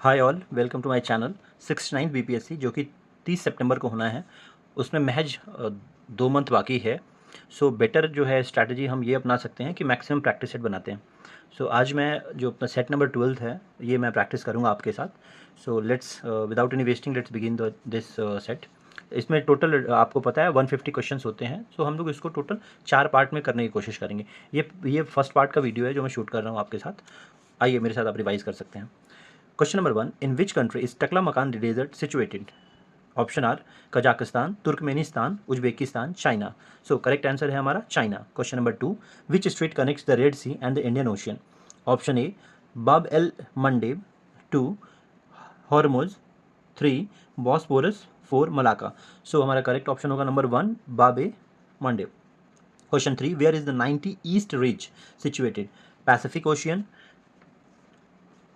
Hi all, welcome to my channel. 69 BPSC जो कि 30 सितंबर को होना है, उसमें महज 2 मंथ बाकी है। सो बेटर जो है स्ट्रैटेजी हम ये अपना सकते हैं कि मैक्सिमम प्रैक्टिस सेट बनाते हैं। सो आज मैं जो अपना सेट नंबर 12 है ये मैं प्रैक्टिस करूँगा आपके साथ। So let's without any wasting let's begin this set. इसमें टोटल आपको पता है 150 क्वेश्चंस होते हैं। सो हम लोग इसको टोटल 4 पार्ट में करने की कोशिश करेंगे। ये फर्स्ट पार्ट का वीडियो है जो मैं शूट कर रहा हूँ आपके साथ। आइए मेरे साथ आप रिवाइज कर सकते हैं। Question number 1. In which country is Taklamakan Desert situated? Option R Kazakhstan, Turkmenistan, Uzbekistan, China. So correct answer है हमारा China. Question number 2. Which strait connects the Red Sea and the Indian Ocean? Option A Bab el Mandeb. 2 Hormuz. 3 Bosphorus. 4 Malacca. So हमारा correct option होगा number 1 Bab e Mandeb. Question 3. Where is the 90 East Ridge situated? Pacific Ocean,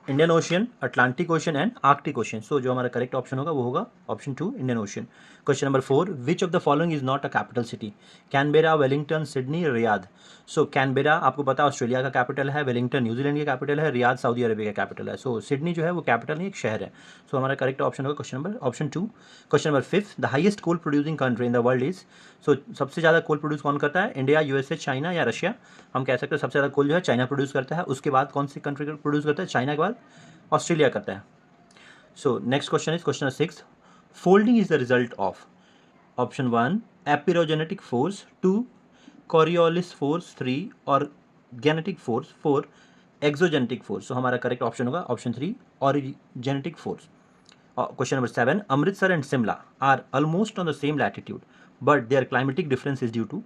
Indian Ocean, Atlantic Ocean and Arctic Ocean. So जो हमारा correct option होगा वो होगा option 2 Indian Ocean. Question number 4. Which of the following is not a capital city? Canberra, Wellington, Sydney, Riyadh. So Canberra आपको पता है Australia का capital है, वेलिंगटन न्यूजीलैंड की कैपिटल है, रियाद सऊदी अरेबिया का कैपिटल है। सो सिडनी जो है वो कैपिटल नहीं एक शहर है। सो हमारा करेक्ट ऑप्शन होगा question number option 2। Question number 5. The highest coal producing country in the world is. So सबसे ज़्यादा कोल प्रोड्यूस कौन करता है? इंडिया, यूएसए, चाइना या रशिया? हम कह सकते हैं सबसे ज़्यादा कोल जो है चाइना प्रोड्यूस करता है। उसके बाद कौन सी कंट्री प्रोड्यूस करता है? चाइना के बाद ऑस्ट्रेलिया करता है। So next question is question 6. Folding is the result of option 1 epeirogenetic force, 2 Coriolis force, 3 orogenetic force, 4 exogenetic force. So हमारा करेक्ट ऑप्शन होगा option 3 orogenetic force. Question number 7. Amritsar and Shimla are almost on the same latitude but their climatic difference is due to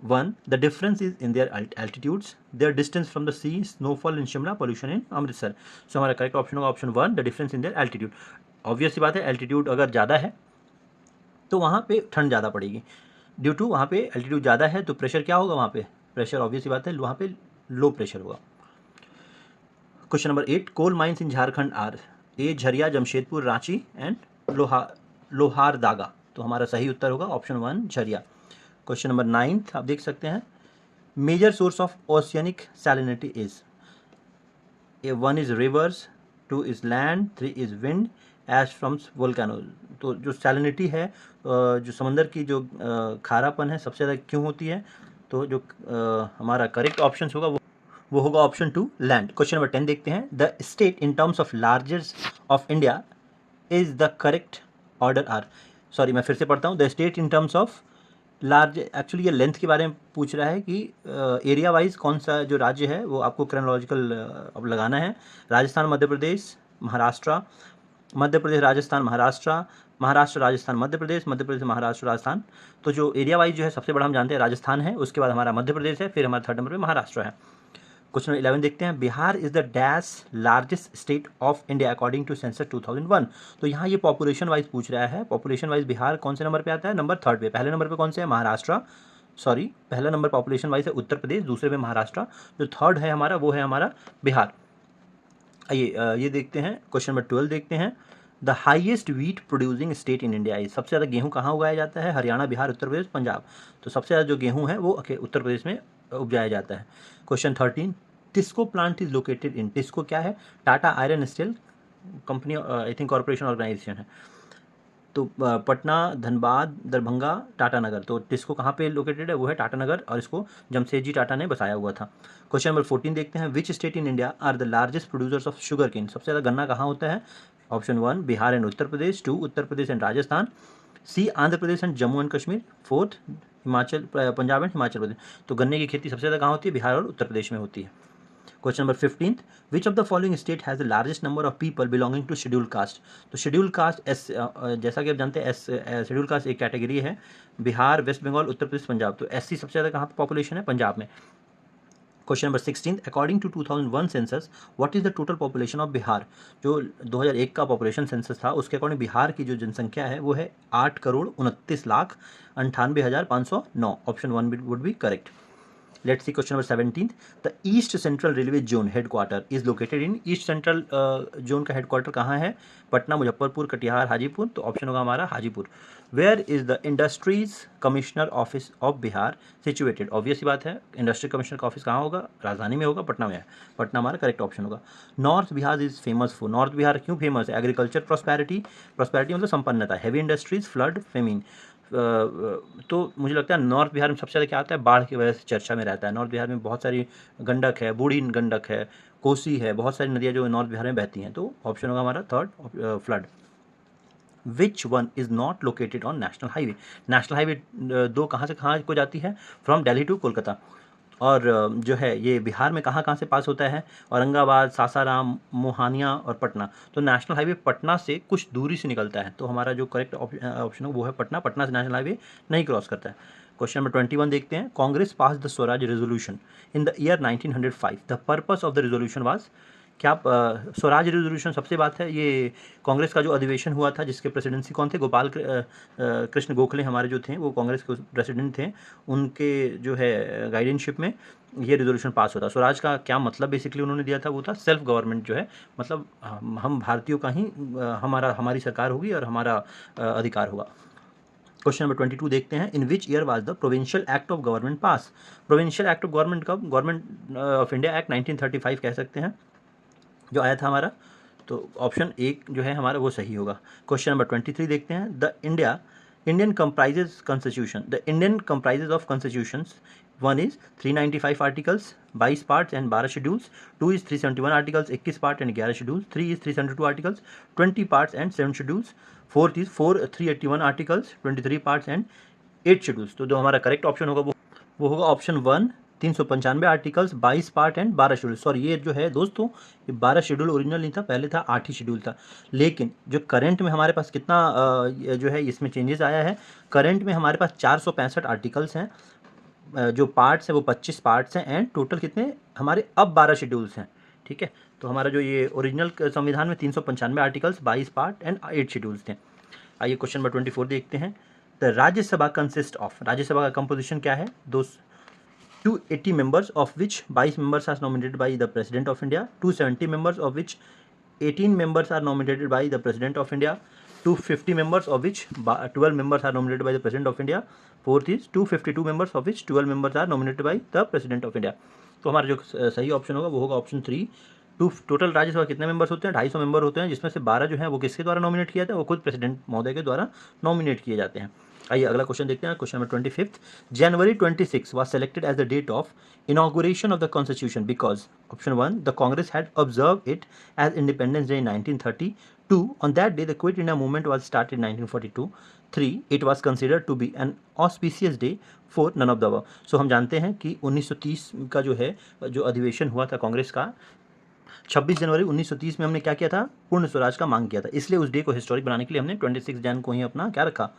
1. The difference is in their altitudes, their distance from the sea, snowfall in Shimla, pollution in Amritsar. So हमारा correct option होगा option 1 the difference in their altitude. Obvious सी बात है, altitude अगर ज़्यादा है तो वहाँ पे ठंड ज़्यादा पड़ेगी। ड्यू टू वहाँ पे एल्टीट्यूड ज़्यादा है तो प्रेशर क्या होगा वहाँ पे? प्रेशर ऑब्वियस सी बात है वहाँ पे लो प्रेशर होगा। Question number 8. Coal mines in Jharkhand are a Jharia, Jamshedpur, Ranchi and Lohardaga. तो हमारा सही उत्तर होगा ऑप्शन 1 झरिया। क्वेश्चन नंबर 9 आप देख सकते हैं major source of oceanic salinity is 1 is rivers, 2 is land, 3 is wind, ash from volcano. तो जो सैलिनिटी है जो समंदर की जो खारापन है सबसे ज़्यादा क्यों होती है? तो जो हमारा करेक्ट ऑप्शन होगा वो होगा ऑप्शन 2 लैंड। क्वेश्चन नंबर 10 देखते हैं the state in terms of largest of India is the correct order are. Sorry मैं फिर से पढ़ता हूँ the state in terms of large. Actually ये लेंथ के बारे में पूछ रहा है कि एरिया वाइज कौन सा जो राज्य है वो आपको क्रोनोलॉजिकल अब लगाना है। राजस्थान, मध्य प्रदेश, महाराष्ट्र, मध्य प्रदेश, राजस्थान, महाराष्ट्र, महाराष्ट्र, राजस्थान, मध्य प्रदेश, मध्य प्रदेश, महाराष्ट्र, राजस्थान। तो जो एरिया वाइज जो है सबसे बड़ा हम जानते हैं राजस्थान है, उसके बाद हमारा मध्य प्रदेश है, फिर हमारा थर्ड नंबर पे महाराष्ट्र है। क्वेश्चन 11 देखते हैं Bihar is the dash largest state of India according to census 2001। तो यहाँ ये पॉपुलेशन वाइज पूछ रहा है। पॉपुलेशन वाइज बिहार कौन से नंबर पे आता है? नंबर 3 पे। पहले नंबर पे कौन से है? महाराष्ट्र। सॉरी पहला नंबर पॉपुलेशन वाइज है उत्तर प्रदेश, दूसरे पे महाराष्ट्र, जो थर्ड है हमारा वो है हमारा बिहार। आइए ये देखते हैं क्वेश्चन नंबर 12 देखते हैं the highest wheat producing state in India is. सबसे ज़्यादा गेहूँ कहाँ उगाया जाता है? हरियाणा, बिहार, उत्तर प्रदेश, पंजाब। तो सबसे ज़्यादा जो गेहूँ है वो उत्तर प्रदेश में उपजाया जाता है। Question 13. TISCO plant is located in. TISCO क्या है? Tata iron steel company I think corporation organisation है। तो पटना, धनबाद, दरभंगा, टाटा नगर। तो टिस्को कहाँ पे लोकेटेड है? वो है टाटा नगर और इसको जमशेदजी टाटा ने बसाया हुआ था। क्वेश्चन नंबर 14 देखते हैं which state in India are the largest producers of sugar cane. सबसे ज़्यादा गन्ना कहाँ होता है? Option 1 Bihar and Uttar Pradesh, 2 Uttar Pradesh and Rajasthan, C Andhra Pradesh and Jammu and Kashmir, 4 Himachal Punjab and Himachal Pradesh. तो गन्ने की खेती सबसे ज़्यादा कहाँ होती है? बिहार और उत्तर प्रदेश में होती है। Question number 15. Which of the following state has the largest number of people belonging to schedule caste. तो शेड्यूल कास्ट जैसा कि आप जानते हैं शेड्यूल कास्ट एक कैटेगरी है। बिहार, वेस्ट बंगाल, उत्तर प्रदेश, पंजाब। तो एससी सबसे ज़्यादा कहाँ पर पॉपुलेशन है? पंजाब में। Question number 16. According to 2001 census what is the total population of Bihar. जो 2001 का पॉपुलेशन सेंसस था उसके अकॉर्डिंग बिहार की जो जनसंख्या है वो है 8,29,98,509। Option 1 would be correct. Let's see question number 17. The East Central Railway Zone headquarter is located in East Central zone का headquarter कहाँ है? पटना, मुजफ्फरपुर, कटिहार, हाजीपुर। तो ऑप्शन होगा हमारा Hajipur. Where is the Industries Commissioner Office of Bihar situated? Obvious सी बात है, industry commissioner का ऑफिस कहाँ होगा? राजधानी में होगा, पटना में है। पटना हमारा करेक्ट ऑप्शन होगा। North Bihar is famous for, north Bihar क्यों फेमस है? एग्रीकल्चर, प्रॉस्पेरिटी, प्रॉस्पेरिटी मतलब संपन्नता, हैवी इंडस्ट्रीज, फ्लड, फेमिन। तो मुझे लगता है नॉर्थ बिहार में सबसे ज़्यादा क्या आता है? बाढ़ की वजह से चर्चा में रहता है। नॉर्थ बिहार में बहुत सारी गंडक है, बूढ़ी गंडक है, कोसी है, बहुत सारी नदियाँ जो नॉर्थ बिहार में बहती हैं। तो ऑप्शन होगा हमारा third, flood. Which one is not located on national highway? National highway 2 कहाँ से कहाँ को जाती है? From Delhi to Kolkata. और जो है ये बिहार में कहाँ कहाँ से पास होता है? औरंगाबाद, सासाराम, मोहानिया और पटना। तो नेशनल हाईवे पटना से कुछ दूरी से निकलता है। तो हमारा जो करेक्ट ऑप्शन है वो है पटना। पटना से नेशनल हाईवे नहीं क्रॉस करता है। क्वेश्चन नंबर 21 देखते हैं। Congress pass the Swaraj resolution in the year 1905। The purpose of the resolution was, क्या स्वराज रेजोल्यूशन सबसे बात है, ये कांग्रेस का जो अधिवेशन हुआ था जिसके प्रेसिडेंसी कौन थे? गोपाल कृष्ण गोखले हमारे जो थे वो कांग्रेस के प्रेसिडेंट थे। उनके जो है गाइडेंशिप में ये रेजोल्यूशन पास होता। स्वराज का क्या मतलब बेसिकली उन्होंने दिया था? वो था सेल्फ गवर्नमेंट जो है, मतलब हम भारतीयों का ही हमारी सरकार होगी और हमारा अधिकार होगा। क्वेश्चन नंबर 22 देखते हैं। In which year was the provincial act of government pass? Provincial act of government कब? गवर्नमेंट ऑफ इंडिया एक्ट 1935 कह सकते हैं जो आया था हमारा। तो ऑप्शन एक जो है हमारा वो सही होगा। क्वेश्चन नंबर 23 देखते हैं। The Indian comprises constitution, the Indian comprises of constitutions. One is 395 articles, 22 parts and 12 schedules. Two is 371 articles, 21 part and 11 schedules. Three is 372 articles, 20 parts and 7 schedules. Fourth is 381 articles, 23 parts and 8 schedules. तो जो हमारा correct option होगा वो होगा option 1, 395 articles, 22 part and 12 schedule. Sorry, ये जो है दोस्तों ये 12 शेड्यूल ओरिजिनल नहीं था, पहले था 8 ही शेड्यूल था। लेकिन जो करंट में हमारे पास कितना जो है इसमें चेंजेस आया है। करंट में हमारे पास 465 आर्टिकल्स हैं, जो पार्ट्स हैं वो 25 पार्ट्स हैं, एंड टोटल कितने हमारे अब 12 शेड्यूल्स हैं। ठीक है, तो हमारा जो ये ओरिजिनल संविधान में 395 आर्टिकल्स, 22 पार्ट एंड 8 शेड्यूल्स थे। आइए क्वेश्चन नंबर 24 देखते हैं। The Rajya Sabha consist of, Rajya Sabha का कंपोजिशन क्या है? 280 members of which 22 members are nominated by the President of India, 270 members of which 18 members are nominated by the President of India, 250 members of which 12 members are nominated by the President of India. Fourth is 252 members of which 12 members are nominated by the President of India. तो हमारा जो सही option होगा वो होगा option 3। Total Rajya Sabha कितने members होते हैं? 250 मेंबर होते हैं, जिसमें से 12 जो है वो किसके द्वारा नॉमिनेट किया जाता है? वो खुद प्रेसिडेंट महोदय के द्वारा नॉमिनेट किए जाते हैं। आइए अगला क्वेश्चन देखते हैं। Question number 25। January 26 was selected as the date of inauguration of the constitution because option 1 the Congress had observed it as Independence Day in 1930. 2 on that day the Quit India movement was started in 1942. 3 it was considered to be an auspicious day. 4 none of the above. So हम जानते हैं कि 1930 का जो है जो अधिवेशन हुआ था कांग्रेस का 26 जनवरी 1930 में हमने क्या किया था? पूर्ण स्वराज का मांग किया था। इसलिए उस डे को हिस्टोरिक बनाने के लिए हमने 26 जन को ही अपना क्या रखा?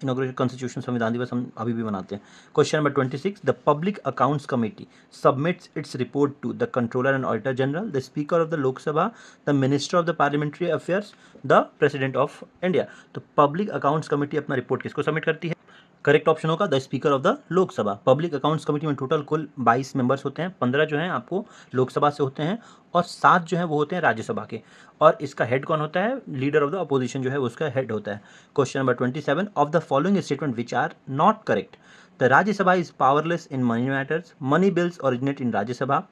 इनॉग्रेशन कॉन्स्टिट्यूशन संविधान दिवस हम अभी भी मनाते हैं। Question number 26। The public accounts committee submits its report to the controller and auditor general, the speaker of the Lok Sabha, the minister of the parliamentary affairs, the president of India. तो public accounts committee अपना report किसको submit करती है? Correct option होगा the speaker of the Lok Sabha. Public accounts committee में total कुल 22 members होते हैं, 15 जो हैं आपको लोकसभा से होते हैं और 7 जो हैं वो होते हैं राज्यसभा के। और इसका हेड कौन होता है? लीडर ऑफ द अपोजिशन जो है उसका हेड होता है। Question number 27। Of the following statement which are not correct? The Rajya Sabha is powerless in money matters, money bills originate in Rajya Sabha,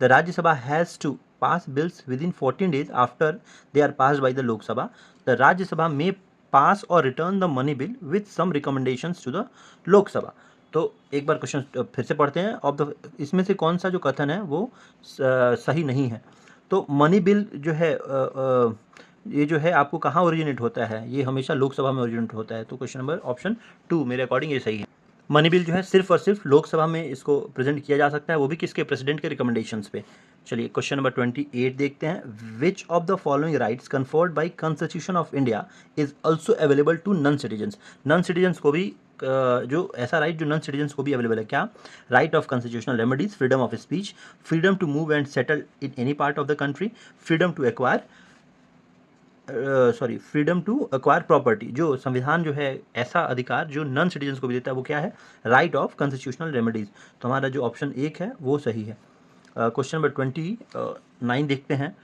the Rajya Sabha has to pass bills within 14 days after they are passed by the Lok Sabha, the Rajya Sabha में pass और return the money bill with some recommendations to the Lok Sabha. तो एक बार question फिर से पढ़ते हैं। Of the, इसमें से कौन सा जो कथन है वो सही नहीं है? तो मनी बिल जो है ये जो है आपको कहाँ ओरिजिनेट होता है? ये हमेशा लोकसभा में ओरिजिनेट होता है। तो क्वेश्चन नंबर ऑप्शन 2 मेरे अकॉर्डिंग ये सही है। मनी बिल जो है सिर्फ और सिर्फ लोकसभा में इसको प्रेजेंट किया जा सकता है, वो भी किसके? प्रेसिडेंट के रिकमेंडेशंस पे। चलिए क्वेश्चन नंबर 28 देखते हैं। Which of the following rights conferred by constitution of India is also available to non citizens? Non citizens को भी जो ऐसा राइट जो नॉन सिटीजन्स को भी अवेलेबल है, क्या? Right of constitutional remedies, freedom of speech, freedom to move and settle in any part of the country, freedom to acquire sorry freedom to acquire property, जो संविधान जो है ऐसा अधिकार जो नॉन सिटीजन्स को भी देता है, वो क्या है? Right of constitutional remedies. तो हमारा जो ऑप्शन 1 है वो सही है। क्वेश्चन नंबर 29 देखते हैं।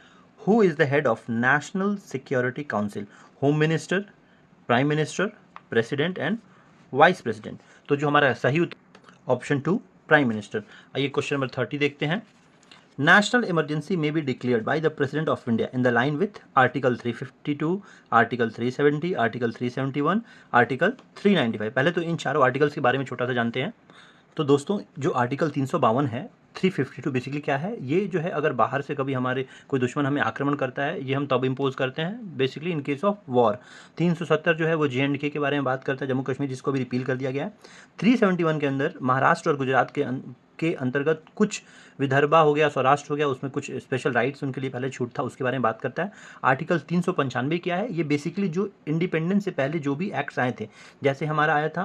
Who is the head of national security council? Home minister, prime minister, president and vice president. तो जो हमारा सही उत्तर ऑप्शन 2 प्राइम मिनिस्टर। आइए क्वेश्चन नंबर 30 देखते हैं। National emergency may be declared by the President of India in the line with Article 352, Article 370, Article 371, Article 395। पहले तो इन चारों आर्टिकल्स के बारे में छोटा सा जानते हैं। तो दोस्तों जो आर्टिकल 352 है, 352 बेसिकली क्या है? ये जो है अगर बाहर से कभी हमारे कोई दुश्मन हमें आक्रमण करता है, ये हम तब इम्पोज करते हैं basically in case of war. 370 जो है वो J&K के बारे में बात करता है, जम्मू कश्मीर, जिसको भी रिपील कर दिया गया है। 371 के अंदर महाराष्ट्र और गुजरात के अंतर्गत कुछ विदर्भा हो गया, सौराष्ट्र हो गया, उसमें कुछ स्पेशल राइट्स उनके लिए पहले छूट था, उसके बारे में बात करता है। आर्टिकल 395 क्या है? ये बेसिकली जो इंडिपेंडेंस से पहले जो भी एक्ट्स आए थे, जैसे हमारा आया था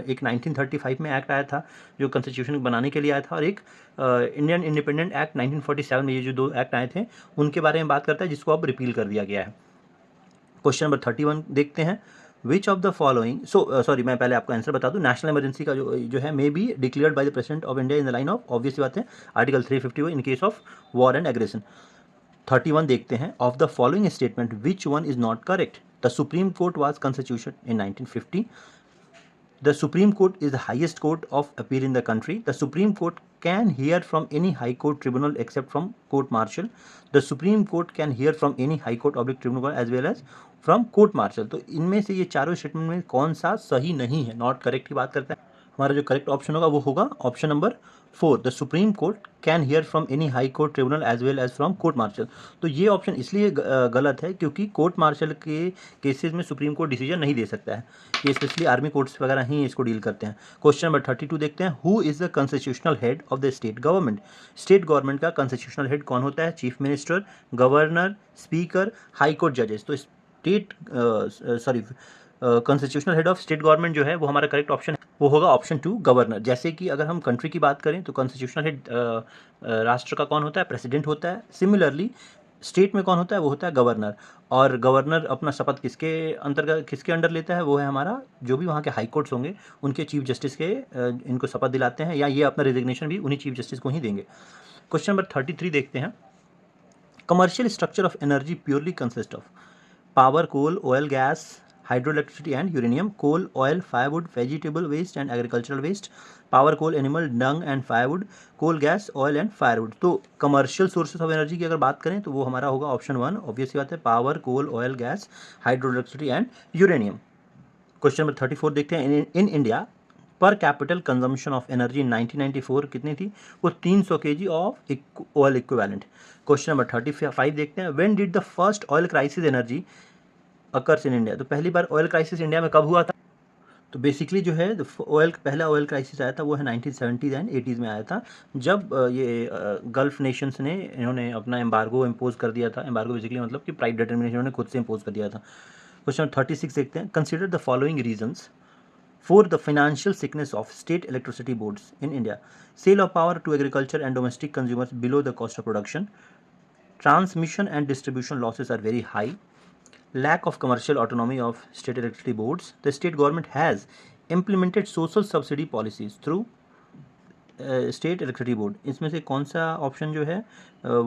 एक 1935 में एक्ट आया था जो कॉन्स्टिट्यूशन बनाने के लिए आया था, और एक इंडियन इंडिपेंडेंट एक्ट 1947 में, ये जो 2 एक्ट आए थे उनके बारे में बात करता है, जिसको अब रिपील कर दिया गया है। क्वेश्चन नंबर 31 देखते हैं। Which of the following, sorry मैं पहले आपको आंसर बता दूं। नेशनल इमरजेंसी का जो है may be declared by the president of India in the line of, obvious बात है, article 351 in case of war and aggression. 31 देखते हैं। Of the following statement which one is not correct? The supreme court was constitution in 1950। The Supreme Court is the highest court of appeal in the country. The Supreme Court can hear from any high court tribunal except from court martial. The Supreme Court can hear from any high court oblique tribunal as well as from court martial। तो इनमें से ये चारों statement में कौन सा सही नहीं है, नॉट करेक्ट की बात करता है? हमारा जो करेक्ट ऑप्शन होगा वो होगा option number 4। The supreme court can hear from any high court tribunal as well as from court martial. तो ये ऑप्शन इसलिए गलत है क्योंकि कोर्ट मार्शल के केसेस में सुप्रीम कोर्ट डिसीजन नहीं दे सकता है, ये स्पेशली आर्मी कोर्ट्स वगैरह ही इसको डील करते हैं। क्वेश्चन नंबर 32 देखते हैं। Who is the constitutional head of the state government? State government का कॉन्स्टिट्यूशनल हेड कौन होता है? Chief minister, governor, speaker, high court जजेस। तो state constitutional head of state government जो है वो हमारा करेक्ट ऑप्शन है, वो होगा ऑप्शन 2 गवर्नर। जैसे कि अगर हम कंट्री की बात करें तो कॉन्स्टिट्यूशनल हेड राष्ट्र का कौन होता है? प्रेसिडेंट होता है। सिमिलरली स्टेट में कौन होता है? वो होता है गवर्नर। और गवर्नर अपना शपथ किसके अंतर्गत, किसके अंडर लेता है? वो है हमारा जो भी वहाँ के हाई कोर्ट्स होंगे उनके चीफ जस्टिस के इनको शपथ दिलाते हैं, या ये अपना रिजिग्नेशन भी उन्हीं चीफ जस्टिस को ही देंगे। क्वेश्चन नंबर 33 देखते हैं। Commercial structure of energy purely consist of power, coal, oil, gas, hydroelectricity and uranium, coal, oil, firewood, vegetable waste and agricultural waste, power, coal, animal dung and firewood, coal, gas, oil and firewood। तो commercial sources of energy की अगर बात करें तो वो हमारा होगा option 1, obvious बात है, power, coal, oil, gas, hydroelectricity and uranium. Question number 34 देखते हैं। In India per capital consumption of energy in 1994 कितनी थी? वो 300 kg of oil equivalent. Question number 35 देखते हैं। When did the first oil crisis energy occurs in India? तो पहली बार oil crisis India में कब हुआ था? तो बेसिकली जो है पहला ऑयल क्राइसिस आया था वो है 1970s एंड 80s में आया था, जब ये गल्फ नेशंस ने इन्होंने अपना एम्बार्गो इम्पोज कर दिया था। एम्बार्गो बेसिकली मतलब कि प्राइस डिटर्मिनेशन उन्होंने खुद से इम्पोज कर दिया था। क्वेश्चन 36 देखते हैं। Consider the following reasons for the financial sickness of state electricity boards in India. Sale of power to agriculture and domestic consumers below the cost of production, transmission and distribution losses are very high, lack of commercial autonomy of state electricity boards, the state government has implemented social subsidy policies through state electricity board। इसमें से कौन सा option जो है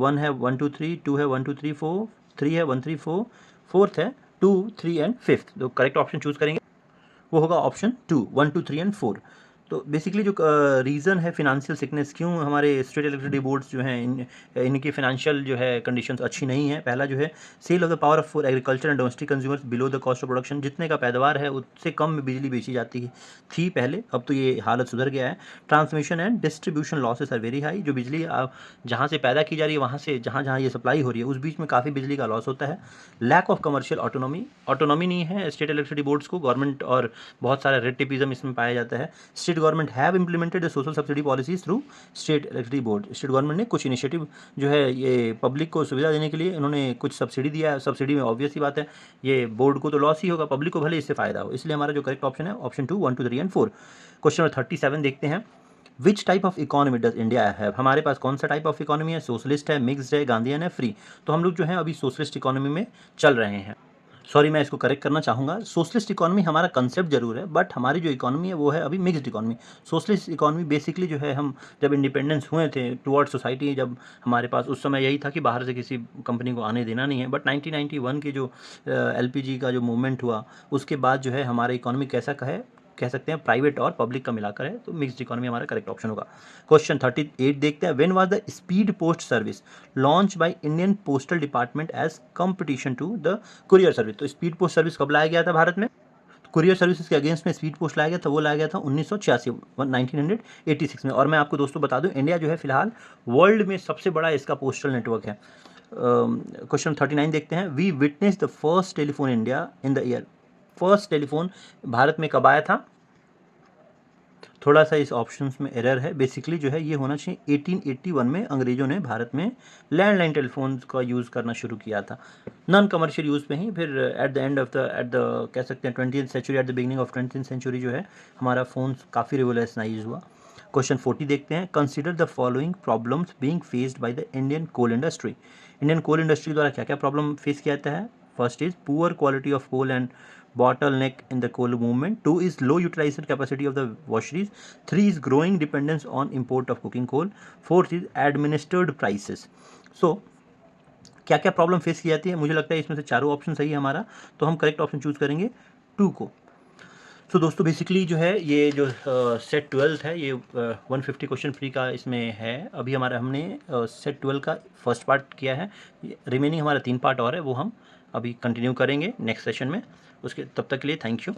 1 है 1 2 3, 2 है 1 2 3 4, 3 है 1 3 4, 4th है 2 3 एंड 5th। तो करेक्ट ऑप्शन चूज करेंगे वो होगा ऑप्शन 2, 1 2 3 एंड 4। तो बेसिकली जो रीज़न है फिनंशियल सिकनेस, क्यों हमारे स्टेट इलेक्ट्रिसिटी बोर्ड्स जो हैं इनकी फिनंशियल जो है कंडीशंस अच्छी नहीं है। पहला जो है sale of the power for agriculture and domestic consumers below the cost of production, जितने का पैदावार है उससे कम में बिजली बेची जाती थी पहले, अब तो ये हालत सुधर गया है। Transmission and distribution losses are very high, जो बिजली जहाँ से पैदा की जा रही है वहाँ से जहाँ जहाँ ये सप्लाई हो रही है उस बीच में काफ़ी बिजली का लॉस होता है। लैक ऑफ कमर्शियल ऑटोनॉमी नहीं है स्टेट इलेक्ट्रिसिटी बोर्ड्स को, गवर्नमेंट और बहुत सारा रेड टेपिज्म इसमें पाया जाता है। State government have implemented the social subsidy policies through state electricity board. State government ने कुछ इनिशिएटिव जो है ये पब्लिक को सुविधा देने के लिए इन्होंने कुछ सब्सिडी दिया है। सब्सिडी में ऑब्वियस ही बात है ये बोर्ड को तो लॉस ही होगा, पब्लिक को भले इससे फायदा हो, इसलिए हमारा जो करेक्ट ऑप्शन है ऑप्शन 2, 1 2 3 एंड 4। क्वेश्चन नंबर 37 देखते हैं। Which type of economy does India have, हमारे पास कौन सा टाइप ऑफ इकोनॉमी है, सोशलिस्ट है, मिक्स्ड है, गांधीयन है, फ्री। तो हम लोग जो है अभी सोशलिस्ट इकोनॉमी में चल रहे हैं। सॉरी, मैं इसको करेक्ट करना चाहूँगा, सोशलिस्ट इकोनॉमी हमारा कंसेप्ट जरूर है, बट हमारी जो इकोनॉमी है वो है अभी mixed economy. Socialist economy basically जो है, हम जब इंडिपेंडेंस हुए थे टुवर्ड सोसाइटी, जब हमारे पास उस समय यही था कि बाहर से किसी कंपनी को आने देना नहीं है, बट 1991 के जो एलपीजी का जो मूवमेंट हुआ, उसके बाद जो है हमारा इकोनॉमी कैसा कह सकते हैं, प्राइवेट और पब्लिक का मिलाकर है, तो मिक्स्ड इकोनॉमी हमारा करेक्ट ऑप्शन होगा। क्वेश्चन 38 देखते हैं, when was the speed post service launch by Indian postal department as competition to the courier service. तो स्पीड पोस्ट सर्विस कब लाया गया था भारत में? कुरियर सर्विसेज के अगेंस्ट में स्पीड पोस्ट लाया गया था, वो लाया गया था 1986 में। और मैं आपको दोस्तों बता दूं, इंडिया जो है फिलहाल वर्ल्ड में सबसे बड़ा इसका पोस्टल नेटवर्क है। क्वेश्चन 39 देखते हैं, we witness the first telephone India in the year. First telephone Bharat में कब आया था? थोड़ा सा इस ऑप्शंस में एरर है, बेसिकली जो है ये होना चाहिए 1881 में अंग्रेजों ने भारत में लैंडलाइन टेलीफोन का यूज़ करना शुरू किया था, नॉन कमर्शियल यूज़ में ही। फिर एट द कह सकते हैं 20th century, at the beginning of 20th century जो है हमारा फ़ोन काफ़ी रिवोल्यूशनाइज हुआ। क्वेश्चन 40 देखते हैं, consider the following problems being faced by the Indian coal industry. Indian coal industry द्वारा क्या क्या प्रॉब्लम फेस किया जाता है? First is poor quality of coal and bottleneck in the coal movement. 2 is low utilization capacity of the washeries. 3 is growing dependence on import of coking coal. 4th is administered prices. So क्या क्या problem face की जाती है? मुझे लगता है इसमें से चारों ऑप्शन सही है हमारा, तो हम करेक्ट ऑप्शन चूज करेंगे 2 को। सो दोस्तों बेसिकली जो है ये जो सेट 12 है, ये 150 क्वेश्चन फ्री का इसमें है। अभी हमारा हमने सेट 12 का फर्स्ट पार्ट किया है, रिमेनिंग हमारा 3 पार्ट और है, वो हम अभी कंटिन्यू करेंगे नेक्स्ट सेशन में। उसके तब तक के लिए थैंक यू।